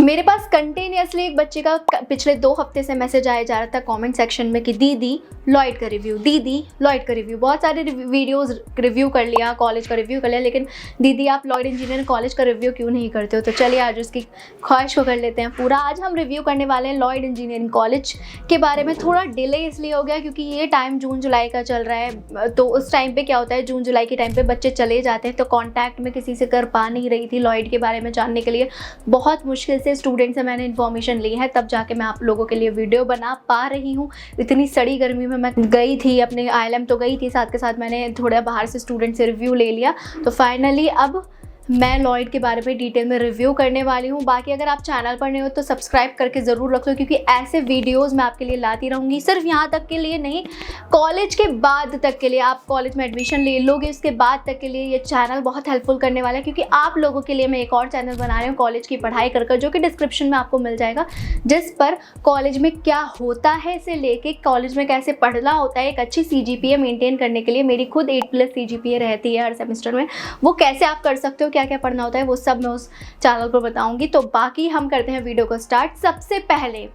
मेरे पास कंटिन्यूसली एक बच्चे का पिछले 2 हफ्ते से मैसेज आया जा रहा था कमेंट सेक्शन में कि दीदी लॉयड का रिव्यू, दीदी लॉयड का रिव्यू। बहुत सारे वीडियोस रिव्यू कर लिया, कॉलेज का रिव्यू कर लिया, लेकिन दीदी आप लॉयड इंजीनियरिंग कॉलेज का रिव्यू क्यों नहीं करते हो। तो चलिए आज उसकी ख्वाहिश को कर लेते हैं पूरा। आज हम रिव्यू करने वाले हैं लॉयड इंजीनियरिंग कॉलेज के बारे में। थोड़ा डिले इसलिए हो गया क्योंकि ये टाइम जून जुलाई का चल रहा है, तो उस टाइम पे क्या होता है, जून जुलाई के टाइम पे बच्चे चले जाते हैं, तो कॉन्टैक्ट में किसी से कर पा नहीं रही थी लॉयड के बारे में जानने के लिए। बहुत मुश्किल से स्टूडेंट से मैंने इन्फॉर्मेशन ली है, तब जाके मैं आप लोगों के लिए वीडियो बना पा रही हूँ। इतनी सड़ी गर्मी में मैं गई थी, अपने ILM तो गई थी, साथ के साथ मैंने थोड़ा बाहर से स्टूडेंट से रिव्यू ले लिया। तो फाइनली अब मैं लॉयड के बारे में डिटेल में रिव्यू करने वाली हूँ। बाकी अगर आप चैनल पर नए हो तो सब्सक्राइब करके ज़रूर रख लो, क्योंकि ऐसे वीडियोस मैं आपके लिए लाती रहूँगी। सिर्फ यहाँ तक के लिए नहीं, कॉलेज के बाद तक के लिए, आप कॉलेज में एडमिशन ले लोगे उसके बाद तक के लिए ये चैनल बहुत हेल्पफुल करने वाला है। क्योंकि आप लोगों के लिए मैं एक और चैनल बना रही हूँ कॉलेज की पढ़ाई कर, जो कि डिस्क्रिप्शन में आपको मिल जाएगा, जिस पर कॉलेज में क्या होता है से लेके कॉलेज में कैसे पढ़ना होता है, एक अच्छी CGPA मेंटेन करने के लिए। मेरी खुद 8+ CGPA रहती है हर सेमेस्टर में, वो कैसे आप कर सकते हो, क्या क्या पढ़ना होता है, वो सब मैं उस चैनल पर बताऊंगी। तो बाकी हम करते हैं वीडियो को स्टार्ट। सबसे पहले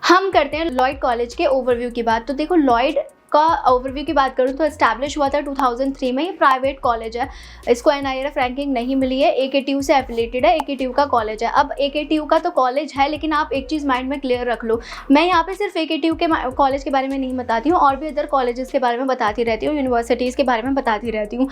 हम करते हैं लॉयड कॉलेज के ओवरव्यू की बात। तो देखो, लॉयड का ओवरव्यू की बात करूँ तो एस्टैब्लिश हुआ था 2003 में। ये प्राइवेट कॉलेज है, इसको NIRF रैंकिंग नहीं मिली है, AKTU से एफिलेटेड है, AKTU का कॉलेज है। अब AKTU का तो कॉलेज है, लेकिन आप एक चीज़ माइंड में क्लियर रख लो, मैं यहाँ पे सिर्फ AKTU के कॉलेज के बारे में नहीं बताती हूँ, और भी अदर कॉलेजेस के बारे में बताती रहती हूँ, यूनिवर्सिटीज़ के बारे में बताती रहती हूँ।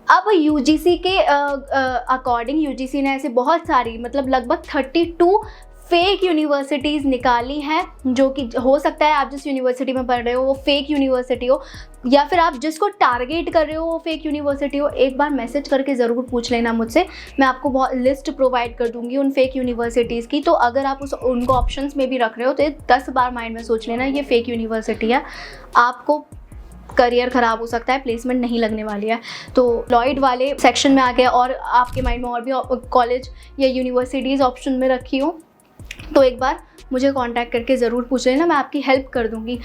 अब UGC के अकॉर्डिंग UGC ने ऐसे बहुत सारी, मतलब लगभग 32 फेक यूनिवर्सिटीज़ निकाली हैं, जो कि हो सकता है आप जिस यूनिवर्सिटी में पढ़ रहे हो वो फेक यूनिवर्सिटी हो, या फिर आप जिसको टारगेट कर रहे हो वो फेक यूनिवर्सिटी हो। एक बार मैसेज करके ज़रूर पूछ लेना मुझसे, मैं आपको बहुत लिस्ट प्रोवाइड कर दूंगी उन फेक यूनिवर्सिटीज़ की। तो अगर आप उनको ऑप्शंस में भी रख रहे हो तो 10 बार माइंड में सोच लेना ये फेक यूनिवर्सिटी है, आपको करियर ख़राब हो सकता है, प्लेसमेंट नहीं लगने वाली है। तो लॉयड वाले सेक्शन में आ गया, और आपके माइंड में और भी कॉलेज या यूनिवर्सिटीज़ ऑप्शन में रखी हो तो एक बार मुझे कांटेक्ट करके ज़रूर पूछ लेना, मैं आपकी हेल्प कर दूंगी।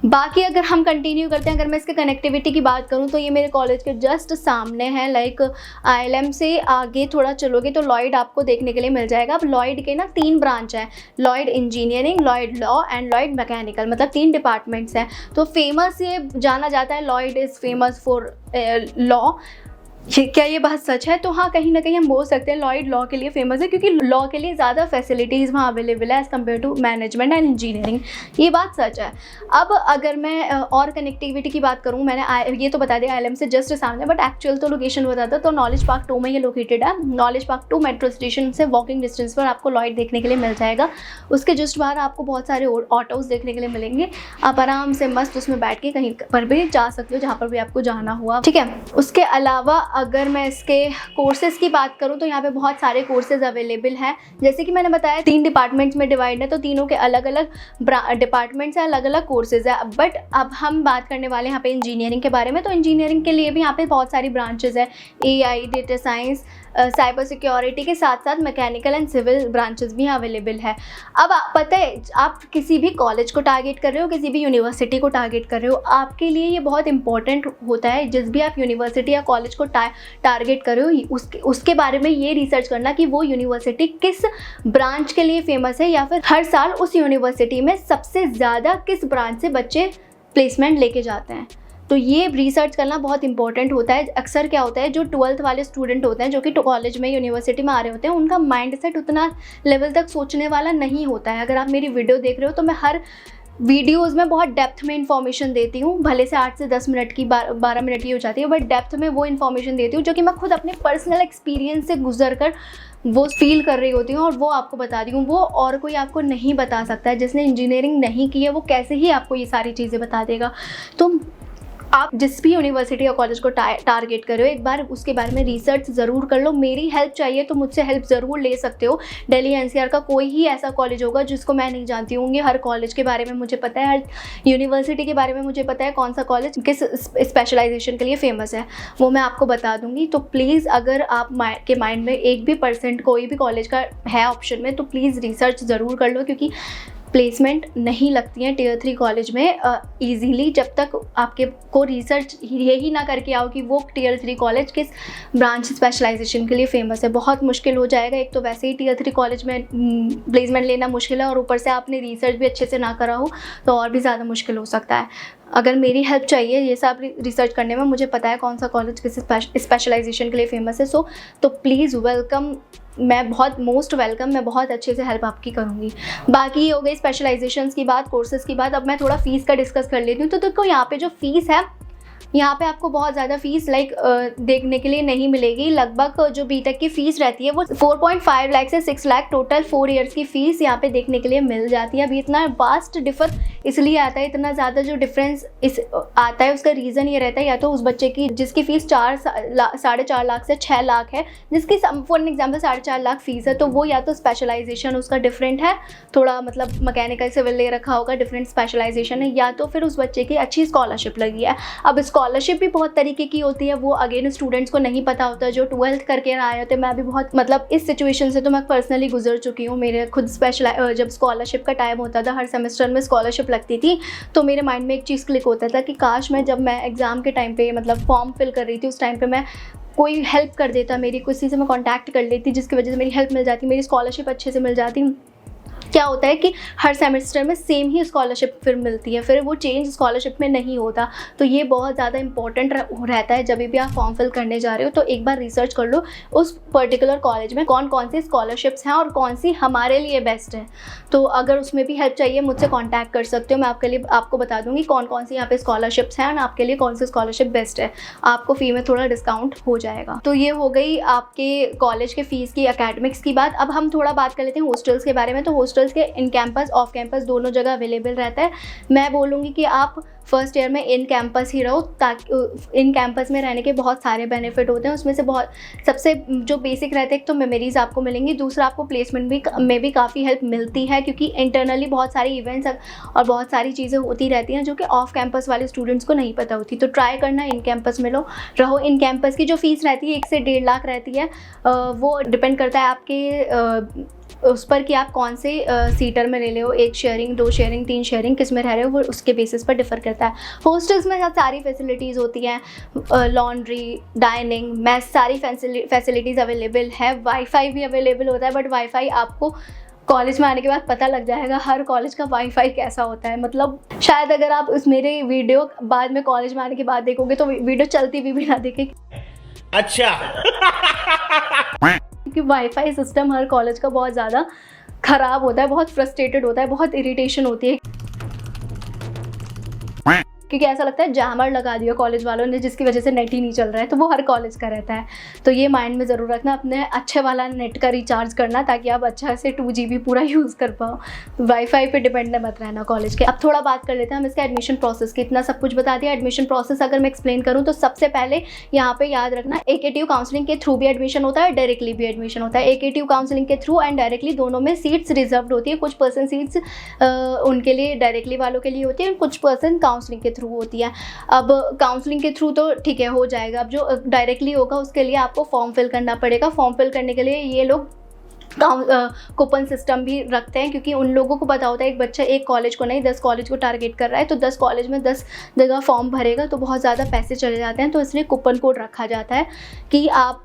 बाकी अगर हम कंटिन्यू करते हैं, अगर मैं इसके कनेक्टिविटी की बात करूं तो ये मेरे कॉलेज के जस्ट सामने है। लाइक ILM से आगे थोड़ा चलोगे तो लॉयड आपको देखने के लिए मिल जाएगा। अब लॉयड के ना 3 ब्रांच है, Lloyd engineering, Lloyd law and Lloyd mechanical, मतलब 3 डिपार्टमेंट्स हैं। तो फेमस ये जाना जाता है, Lloyd is famous for law. क्या ये बात सच है? तो हाँ, कहीं ना कहीं हम बोल सकते हैं लॉयड लॉ के लिए फेमस है, क्योंकि लॉ के लिए ज़्यादा फैसिलिटीज़ वहाँ अवेलेबल है as compare to management and engineering. ये बात सच है। अब अगर मैं और कनेक्टिविटी की बात करूँ, मैंने ये तो बता दिया ILM से जस्ट सामने, बट एक्चुअल तो लोकेशन बता दो, तो नॉलेज पार्क 2 में ये लोकेटेड है। नॉलेज पार्क 2 मेट्रो स्टेशन से वॉकिंग डिस्टेंस पर आपको लॉयड देखने के लिए मिल जाएगा। उसके जस्ट बाहर आपको बहुत सारे ऑटोज़ देखने के लिए मिलेंगे, आप आराम से मस्त उसमें बैठ के कहीं पर भी जा सकते हो जहाँ पर भी आपको जाना हुआ, ठीक है। उसके अलावा अगर मैं इसके कोर्सेज़ की बात करूँ तो यहाँ पे बहुत सारे कोर्सेज़ अवेलेबल हैं। जैसे कि मैंने बताया 3 डिपार्टमेंट्स में डिवाइड है, तो तीनों के अलग अलग डिपार्टमेंट्स हैं, अलग अलग कोर्सेज़ है। बट अब हम बात करने वाले हैं यहाँ पे इंजीनियरिंग के बारे में। तो इंजीनियरिंग के लिए भी यहाँ पे बहुत सारी ब्रांचेज़ है, AI, data science, cyber security के साथ साथ मैकेनिकल एंड सिविल ब्रांचेस भी अवेलेबल है। अब पता है, आप किसी भी कॉलेज को टारगेट कर रहे हो, किसी भी यूनिवर्सिटी को टारगेट कर रहे हो, आपके लिए ये बहुत इंपॉर्टेंट होता है, जिस भी आप यूनिवर्सिटी या कॉलेज को टारगेट कर रहे हो उसके बारे में ये रिसर्च करना कि वो यूनिवर्सिटी किस ब्रांच के लिए फेमस है, या फिर हर साल उस यूनिवर्सिटी में सबसे ज़्यादा किस ब्रांच से बच्चे प्लेसमेंट लेके जाते हैं। तो ये रिसर्च करना बहुत इंपॉर्टेंट होता है। अक्सर क्या होता है, जो 12th वाले स्टूडेंट होते हैं, जो कि कॉलेज में यूनिवर्सिटी में आ रहे होते हैं, उनका माइंडसेट उतना लेवल तक सोचने वाला नहीं होता है। अगर आप मेरी वीडियो देख रहे हो तो मैं हर वीडियोज़ में बहुत डेप्थ में इंफॉर्मेशन देती हूँ, भले से 8 से 10 मिनट की 12 मिनट की हो जाती है, बट डेप्थ में वो इन्फॉर्मेशन देती हूँ जो कि मैं खुद अपने पर्सनल एक्सपीरियंस से गुजर कर वो फील कर रही होती हूँ, और वो आपको बता दी हूँ। वो और कोई आपको नहीं बता सकता है। जिसने इंजीनियरिंग नहीं की है वो कैसे ही आपको ये सारी चीज़ें बता देगा। तो आप जिस भी यूनिवर्सिटी या कॉलेज को टारगेट कर रहे हो, एक बार उसके बारे में रिसर्च ज़रूर कर लो। मेरी हेल्प चाहिए तो मुझसे हेल्प ज़रूर ले सकते हो। दिल्ली NCR का कोई ही ऐसा कॉलेज होगा जिसको मैं नहीं जानती होंगी। हर कॉलेज के बारे में मुझे पता है, हर यूनिवर्सिटी के बारे में मुझे पता है, कौन सा कॉलेज किस स्पेशलाइजेशन के लिए फ़ेमस है, वो मैं आपको बता दूँगी। तो प्लीज़, अगर आप के माइंड में 1% भी कोई भी कॉलेज का है ऑप्शन में, तो प्लीज़ रिसर्च ज़रूर कर लो, क्योंकि प्लेसमेंट नहीं लगती हैं टियर 3 कॉलेज में ईजीली, जब तक आपके को रिसर्च यही ना करके आओ कि वो टियर 3 कॉलेज किस ब्रांच स्पेशलाइजेशन के लिए फेमस है। बहुत मुश्किल हो जाएगा, एक तो वैसे ही टियर 3 कॉलेज में प्लेसमेंट लेना मुश्किल है और ऊपर से आपने रिसर्च भी अच्छे से ना करा हो तो और भी ज़्यादा मुश्किल हो सकता है। अगर मेरी हेल्प चाहिए ये सब रिसर्च करने में, मुझे पता है कौन सा कॉलेज किस स्पेशलाइजेशन के लिए फेमस है, तो प्लीज़ वेलकम, मैं बहुत मोस्ट वेलकम, मैं बहुत अच्छे से हेल्प आपकी करूँगी। बाकी ये हो गई स्पेशलाइजेशंस की बात, कोर्सेज़ की बात। अब मैं थोड़ा फ़ीस का डिस्कस कर लेती हूँ। तो देखो यहाँ पे जो फ़ीस है, यहाँ पे आपको बहुत ज़्यादा फ़ीस देखने के लिए नहीं मिलेगी। लगभग जो बीटेक की फ़ीस रहती है वो 4.5 लाख से 6 लाख टोटल 4 इयर्स की फ़ीस यहाँ पे देखने के लिए मिल जाती है। अभी इतना वास्ट डिफर इसलिए आता है, इतना ज़्यादा जो डिफरेंस आता है उसका रीज़न ये रहता है, या तो उस बच्चे की जिसकी फ़ीस 4.5 लाख से 6 लाख है, जिसकी फॉर एग्जाम्पल 4.5 लाख फ़ीस है, तो वो या तो स्पेशलाइजेशन उसका डिफरेंट है, थोड़ा मतलब मैकेनिकल सिविल ले रखा होगा, डिफरेंट स्पेशलाइजेशन है, या तो फिर उस बच्चे की अच्छी स्कॉलरशिप लगी है। अब स्कॉलरशिप भी बहुत तरीके की होती है, वो अगेन स्टूडेंट्स को नहीं पता होता, जो 12th करके आए होते। मैं भी बहुत मतलब इस सिचुएशन से तो मैं पर्सनली गुजर चुकी हूँ। मेरे खुद जब स्कॉलरशिप का टाइम होता था, हर सेमेस्टर में स्कॉलरशिप लगती थी, तो मेरे माइंड में एक चीज़ क्लिक होता था कि काश जब मैं एग्ज़ाम के टाइम पे मतलब फॉर्म फिल कर रही थी, उस टाइम पे मैं कोई हेल्प कर देता, मेरी किसी से मैं कांटेक्ट कर लेती, जिसकी वजह से मेरी हेल्प मिल जाती, मेरी स्कॉलरशिप अच्छे से मिल जाती। क्या होता है कि हर सेमेस्टर में सेम ही स्कॉलरशिप फिर मिलती है, फिर वो चेंज स्कॉलरशिप में नहीं होता। तो ये बहुत ज़्यादा इंपॉर्टेंट रहता है। जब भी आप फॉर्म फिल करने जा रहे हो तो एक बार रिसर्च कर लो उस पर्टिकुलर कॉलेज में कौन कौन सी स्कॉलरशिप्स हैं और कौन सी हमारे लिए बेस्ट है। तो अगर उसमें भी हेल्प चाहिए मुझसे कॉन्टैक्ट कर सकते हो, मैं आपको बता दूँगी कौन कौन सी यहाँ पे स्कॉलरशिप्स हैं और आपके लिए कौन सी स्कॉलरशिप बेस्ट है। आपको फ़ी में थोड़ा डिस्काउंट हो जाएगा। तो ये हो गई आपके कॉलेज के फ़ीस की, एकेडमिक्स की बात। अब हम थोड़ा बात कर लेते हैं हॉस्टल्स के बारे में। तो हॉस्टल्स के इन कैंपस ऑफ कैंपस दोनों जगह अवेलेबल रहता है। मैं बोलूँगी कि आप फर्स्ट ईयर में इन कैंपस ही रहो, ताकि इन कैंपस में रहने के बहुत सारे बेनिफिट होते हैं। उसमें से बहुत सबसे जो बेसिक रहते हैं, एक तो मेमोरीज आपको मिलेंगी, दूसरा आपको प्लेसमेंट में भी काफ़ी हेल्प मिलती है, क्योंकि इंटरनली बहुत सारी इवेंट्स और बहुत सारी चीज़ें होती रहती हैं जो कि ऑफ कैंपस वाले स्टूडेंट्स को नहीं पता होती। तो ट्राई करना इन कैंपस में रहो। इन कैंपस की जो फ़ीस रहती है 1 से 1.5 लाख रहती है। वो डिपेंड करता है आपके उस पर कि आप कौन से सीटर में ले रहे हो, 1 शेयरिंग, 2 शेयरिंग, 3 शेयरिंग, किस में रह रहे हो, वो उसके बेसिस पर डिफ़र करता है। हॉस्टल्स में सारी फैसिलिटीज़ होती हैं, लॉन्ड्री, डाइनिंग, मेस, सारी फैसिलिटीज़ अवेलेबल है। वाईफाई भी अवेलेबल होता है, बट वाईफाई आपको कॉलेज में आने के बाद पता लग जाएगा हर कॉलेज का वाईफाई कैसा होता है। मतलब शायद अगर आप मेरे वीडियो बाद में कॉलेज में आने के बाद देखोगे तो वीडियो चलती भी ना देखे। अच्छा क्योंकि वाईफाई सिस्टम हर कॉलेज का बहुत ज़्यादा ख़राब होता है, बहुत फ्रस्ट्रेटेड होता है, बहुत इरिटेशन होती है, क्योंकि ऐसा लगता है जैमर लगा दिया कॉलेज वालों ने, जिसकी वजह से नेट ही नहीं चल रहा है। तो वो हर कॉलेज का रहता है। तो ये माइंड में ज़रूर रखना, अपने अच्छे वाला नेट का रिचार्ज करना, ताकि आप अच्छा से 2 GB पूरा यूज़ कर पाओ। वाईफाई पे डिपेंड मत रहना कॉलेज के। अब थोड़ा बात कर लेते हैं हम इसका एडमिशन प्रोसेस की। इतना सब कुछ बता दिया। एडमिशन प्रोसेस अगर मैं एक्सप्लेन करूँ तो सबसे पहले यहाँ पर याद रखना, AKTU काउंसलिंग के थ्रू भी एडमिशन होता है, डायरेक्टली भी एडमिशन होता है। AKTU काउंसलिंग के थ्रू एंड डायरेक्टली दोनों में सीट्स रिजर्व होती है। कुछ % सीट्स उनके लिए डायरेक्टली वालों के लिए होती है, कुछ % काउंसलिंग के थ्रू होती है। अब काउंसलिंग के थ्रू तो ठीक है, हो जाएगा। अब जो डायरेक्टली होगा उसके लिए आपको फॉर्म फिल करना पड़ेगा। फॉर्म फिल करने के लिए ये लोग कूपन सिस्टम भी रखते हैं, क्योंकि उन लोगों को पता होता है एक बच्चा एक कॉलेज को नहीं 10 कॉलेज को टारगेट कर रहा है, तो 10 कॉलेज में 10 जगह फॉर्म भरेगा तो बहुत ज़्यादा पैसे चले जाते हैं। तो इसलिए कूपन कोड रखा जाता है कि आप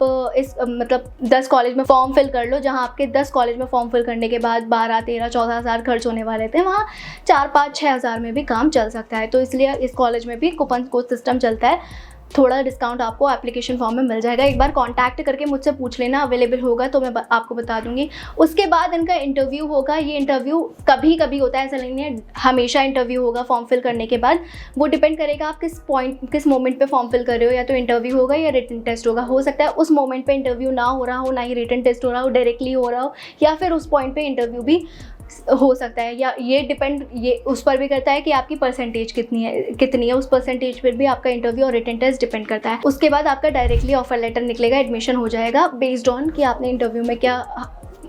मतलब 10 कॉलेज में फॉर्म फिल कर लो। जहाँ आपके 10 कॉलेज में फॉर्म फिल करने के बाद 12, 13, 14 हज़ार खर्च होने वाले थे, वहाँ 4, 5, 6 हज़ार में भी काम चल सकता है। तो इसलिए इस कॉलेज में भी कूपन कोड सिस्टम चलता है। थोड़ा डिस्काउंट आपको एप्लीकेशन फॉर्म में मिल जाएगा। एक बार कांटेक्ट करके मुझसे पूछ लेना, अवेलेबल होगा तो मैं आपको बता दूंगी। उसके बाद इनका इंटरव्यू होगा। ये इंटरव्यू कभी कभी होता है, ऐसा नहीं है हमेशा इंटरव्यू होगा फॉर्म फिल करने के बाद। वो डिपेंड करेगा आप किस मोमेंट पे फॉर्म फिल कर रहे हो, या तो इंटरव्यू होगा या रिटन टेस्ट होगा। हो सकता है उस मोमेंट पे इंटरव्यू ना हो रहा हो, ना ही रिटन टेस्ट हो रहा हो, डायरेक्टली हो रहा हो, या फिर उस पॉइंट पे इंटरव्यू भी हो सकता है। या ये उस पर भी करता है कि आपकी परसेंटेज कितनी है, उस परसेंटेज पर भी आपका इंटरव्यू और रिटन टेस्ट डिपेंड करता है। उसके बाद आपका डायरेक्टली ऑफर लेटर निकलेगा, एडमिशन हो जाएगा बेस्ड ऑन कि आपने इंटरव्यू में क्या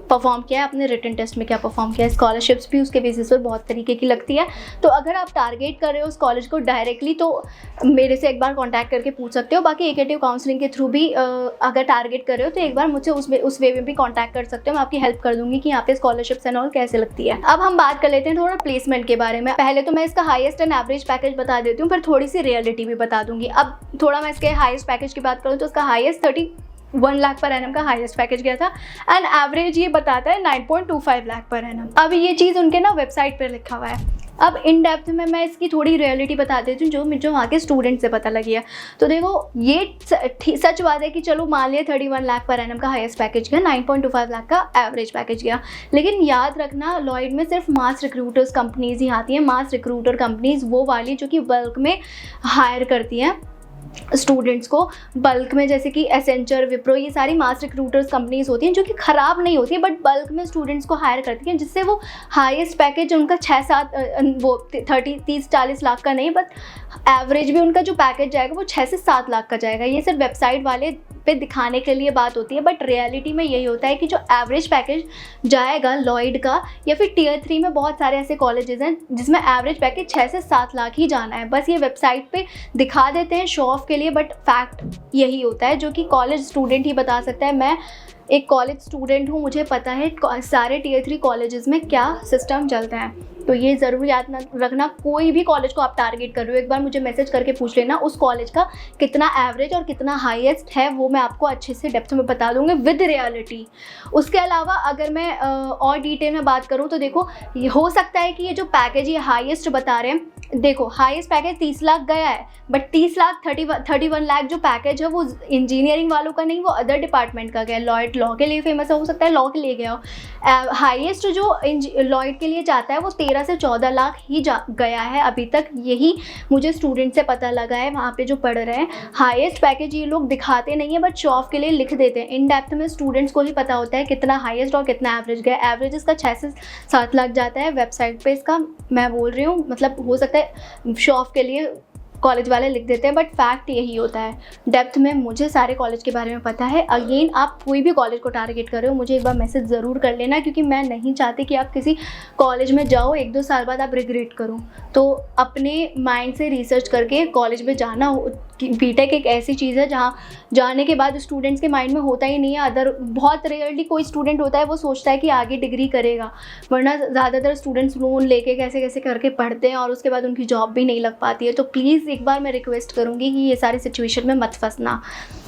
परफॉर्म किया है, अपने रिटन टेस्ट में क्या परफॉर्म किया है। स्कॉलरशिप्स भी उसके बेसिस पर बहुत तरीके की लगती है। तो अगर आप टारगेट कर रहे हो उस कॉलेज को डायरेक्टली तो मेरे से एक बार कॉन्टैक्ट करके पूछ सकते हो। बाकी एकेटिव काउंसलिंग के थ्रू भी अगर टारगेट कर रहे हो तो एक बार मुझसे उस वे में भी कॉन्टैक्ट कर सकते हो। मैं आपकी हेल्प कर दूंगी कि यहाँ पे स्कॉलरशिप्स एंड ऑल कैसे लगती है। अब हम बात कर लेते हैं थोड़ा प्लेसमेंट के बारे में। पहले तो मैं इसका हाईएस्ट एंड एवरेज पैकेज बता देती हूँ, फिर थोड़ी सी रियलिटी भी बता दूंगी। अब थोड़ा मैं इसके हाईएस्ट पैकेज की बात करूँ तो उसका हाईएस्ट 31 लाख पर एनम का हाईएस्ट पैकेज गया था एंड एवरेज ये बताता है 9.25 लाख पर एनम। अब ये चीज़ उनके ना वेबसाइट पर लिखा हुआ है। अब इन डेप्थ में मैं इसकी थोड़ी रियलिटी बता देती हूँ जो वहाँ के स्टूडेंट से पता लगी है। तो देखो ये सच बात है कि चलो मान लिया 31 लाख पर एनम का हाईएस्ट पैकेज गया, 9.25 लाख का एवरेज पैकेज गया, लेकिन याद रखना लॉयड में सिर्फ मास रिक्रूटर्स कंपनीज ही आती हैं। मास रिक्रूटर कंपनीज वो वाली जो कि बल्क में हायर करती हैं स्टूडेंट्स को बल्क में, जैसे कि एसेंचर, विप्रो, ये सारी मास रिक्रूटर्स कंपनीज होती हैं जो कि ख़राब नहीं होती बट बल्क में स्टूडेंट्स को हायर करती हैं, जिससे वो हाईएस्ट पैकेज उनका 30-40 लाख का नहीं बट एवरेज भी उनका जो पैकेज जाएगा वो 6 से 7 लाख का जाएगा। ये सिर्फ वेबसाइट वाले पे दिखाने के लिए बात होती है बट रियलिटी में यही होता है कि जो एवरेज पैकेज जाएगा लॉयड का या फिर टियर 3 में बहुत सारे ऐसे कॉलेजेस हैं जिसमें एवरेज पैकेज 6 से 7 लाख ही जाना है। बस ये वेबसाइट पे दिखा देते हैं शो ऑफ के लिए बट फैक्ट यही होता है जो कि कॉलेज स्टूडेंट ही बता सकता है। मैं एक कॉलेज स्टूडेंट हूँ, मुझे पता है सारे टियर 3 कॉलेजेस में क्या सिस्टम चलता है। तो ये ज़रूर याद रखना, कोई भी कॉलेज को आप टारगेट कर रहे हो एक बार मुझे मैसेज करके पूछ लेना उस कॉलेज का कितना एवरेज और कितना हाईएस्ट है, वो मैं आपको अच्छे से डेप्थ में बता दूँगी विद रियलिटी। उसके अलावा अगर मैं और डिटेल में बात करूँ तो देखो हो सकता है कि ये जो पैकेज ये हाईएस्ट बता रहे हैं, देखो हाईएस्ट पैकेज 30 लाख गया है बट 30 लाख 31 लाख जो पैकेज है वो इंजीनियरिंग वालों का नहीं, वो अदर डिपार्टमेंट का गया। लॉयड लॉ के लिए फेमस है, हो सकता है लॉ के लिए गया हो। हाईएस्ट जो लॉयड के लिए जाता है वो 13 से 14 लाख ही गया है अभी तक, यही मुझे स्टूडेंट से पता लगा है वहाँ पे जो पढ़ रहे हैं। हाईएस्ट पैकेज ये लोग दिखाते नहीं है बट शो ऑफ के लिए लिख देते हैं। इन डेप्थ में स्टूडेंट्स को ही पता होता है कितना हाईएस्ट और कितना एवरेज गया। एवरेज इसका 6 से 7 लाख जाता है वेबसाइट पे इसका, मैं बोल रही हूँ, मतलब हो सकता है शो ऑफ के लिए कॉलेज वाले लिख देते हैं बट फैक्ट यही होता है। डेप्थ में मुझे सारे कॉलेज के बारे में पता है। अगेन आप कोई भी कॉलेज को टारगेट कर रहे हो मुझे एक बार मैसेज ज़रूर कर लेना, क्योंकि मैं नहीं चाहती कि आप किसी कॉलेज में जाओ 1-2 साल बाद आप रिग्रेट करो। तो अपने माइंड से रिसर्च करके कॉलेज में जाना हो। बीटेक एक ऐसी चीज़ है जहाँ जाने के बाद स्टूडेंट्स के माइंड में होता ही नहीं है अदर, बहुत रेयरली कोई स्टूडेंट होता है वो सोचता है कि आगे डिग्री करेगा, वरना ज़्यादातर स्टूडेंट्स लोन लेके कैसे कैसे करके पढ़ते हैं और उसके बाद उनकी जॉब भी नहीं लग पाती है। तो प्लीज़ एक बार मैं रिक्वेस्ट करूँगी कि ये सारी सिचुएशन में मत फंसना।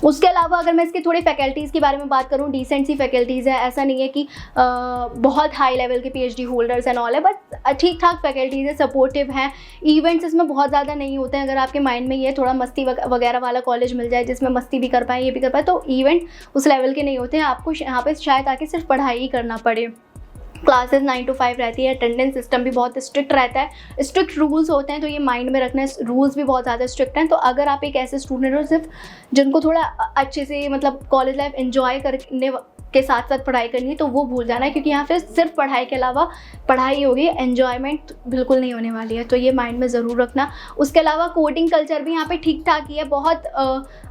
उसके अलावा अगर मैं इसकी थोड़ी फैकल्टीज़ के बारे में बात करूँ, डिसेंट सी फैकल्टीज़ है, ऐसा नहीं है कि बहुत हाई लेवल के PhD होल्डर्स एंड ऑल है, बट ठीक ठाक फैकल्टीज़ है, सपोर्टिव हैं। इवेंट्स इसमें बहुत ज़्यादा नहीं होते हैं। अगर आपके माइंड में ये थोड़ा मस्ती वगैरह वाला कॉलेज मिल जाए जिसमें मस्ती भी कर पाए ये भी कर पाए, तो इवेंट उस लेवल के नहीं होते हैं। आपको यहाँ पे शायद आके सिर्फ पढ़ाई ही करना पड़े। क्लासेस 9 to 5 रहती है, अटेंडेंस सिस्टम भी बहुत स्ट्रिक्ट रहता है, स्ट्रिक्ट रूल्स होते हैं, तो ये माइंड में रखना है। रूल्स भी बहुत ज़्यादा स्ट्रिक्ट हैं। तो अगर आप एक ऐसे स्टूडेंट हो सिर्फ जिनको थोड़ा अच्छे से मतलब कॉलेज लाइफ एंजॉय करने के साथ साथ पढ़ाई करनी है तो वो भूल जाना है, क्योंकि यहाँ पे सिर्फ पढ़ाई के अलावा पढ़ाई होगी, एन्जॉयमेंट बिल्कुल नहीं होने वाली है। तो ये माइंड में ज़रूर रखना। उसके अलावा कोडिंग कल्चर भी यहाँ पे ठीक ठाक ही है, बहुत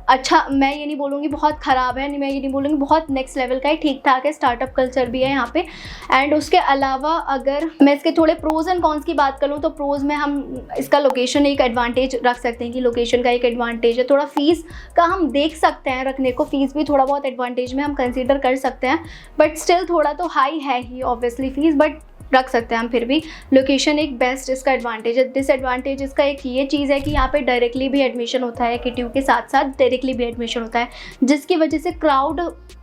अच्छा, मैं ये नहीं बोलूँगी बहुत ख़राब है, मैं ये नहीं बोलूँगी बहुत नेक्स्ट लेवल का है, ठीक ठाक है। स्टार्टअप कल्चर भी है यहाँ पे। एंड उसके अलावा अगर मैं इसके थोड़े प्रोज एंड कॉन्स की बात करूँ तो प्रोज में हम इसका लोकेशन एक एडवांटेज रख सकते हैं कि लोकेशन का एक एडवांटेज है। थोड़ा फीस का हम देख सकते हैं रखने को, फीस भी थोड़ा बहुत एडवांटेज में हम कंसिडर कर सकते हैं, बट स्टिल थोड़ा तो हाई है ही ऑब्वियसली फीस, बट रख सकते हैं हम फिर भी। लोकेशन एक बेस्ट इसका एडवांटेज है। डिसएडवांटेज इसका एक ये चीज़ है कि यहाँ पे डायरेक्टली भी एडमिशन होता है, KTU के साथ साथ डायरेक्टली भी एडमिशन होता है, जिसकी वजह से क्राउड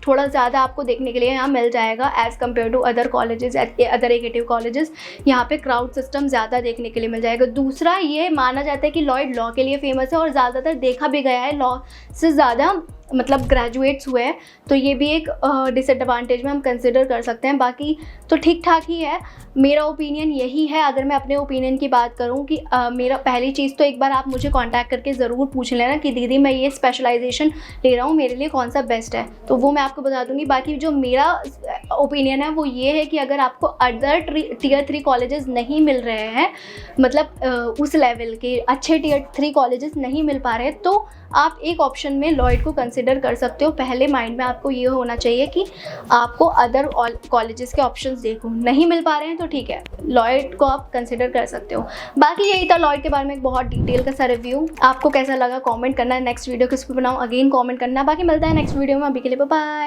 थोड़ा ज़्यादा आपको देखने के लिए यहाँ मिल जाएगा as compare to other colleges, other KTU colleges. यहाँ पे क्राउड सिस्टम ज़्यादा देखने के लिए मिल जाएगा। दूसरा ये माना जाता है कि लॉयड लॉ के लिए फेमस है और ज़्यादातर देखा भी गया है लॉ से ज़्यादा मतलब ग्रेजुएट्स हुए हैं, तो ये भी एक डिसएडवांटेज में हम कंसिडर कर सकते हैं। बाकी तो ठीक ठाक ही है, मेरा ओपिनियन यही है। अगर मैं अपने ओपिनियन की बात करूं कि मेरा पहली चीज़ तो एक बार आप मुझे कांटेक्ट करके ज़रूर पूछ लेना कि दीदी मैं ये स्पेशलाइजेशन ले रहा हूँ, मेरे लिए कौन सा बेस्ट है, तो वो मैं आपको आपको बता दूंगी। बाकी जो मेरा ओपिनियन है वो ये है कि अगर आपको अदर टियर 3 कॉलेजेस नहीं मिल रहे हैं, मतलब उस लेवल के अच्छे टियर 3 कॉलेजेस नहीं मिल पा रहे हैं, तो आप एक ऑप्शन में लॉयड को कंसिडर कर सकते हो। पहले माइंड में आपको ये होना चाहिए कि आपको अदर कॉलेजेस के ऑप्शंस देखो, नहीं मिल पा रहे हैं तो ठीक है, लॉयड को आप कंसिडर कर सकते हो। बाकी यही था लॉयड के बारे में एक बहुत डिटेल का सा रिव्यू। आपको कैसा लगा कमेंट करना है, नेक्स्ट वीडियो किस पे बनाऊँ अगेन कमेंट करना। बाकी मिलता है नेक्स्ट वीडियो में, अभी के लिए बाय बाय।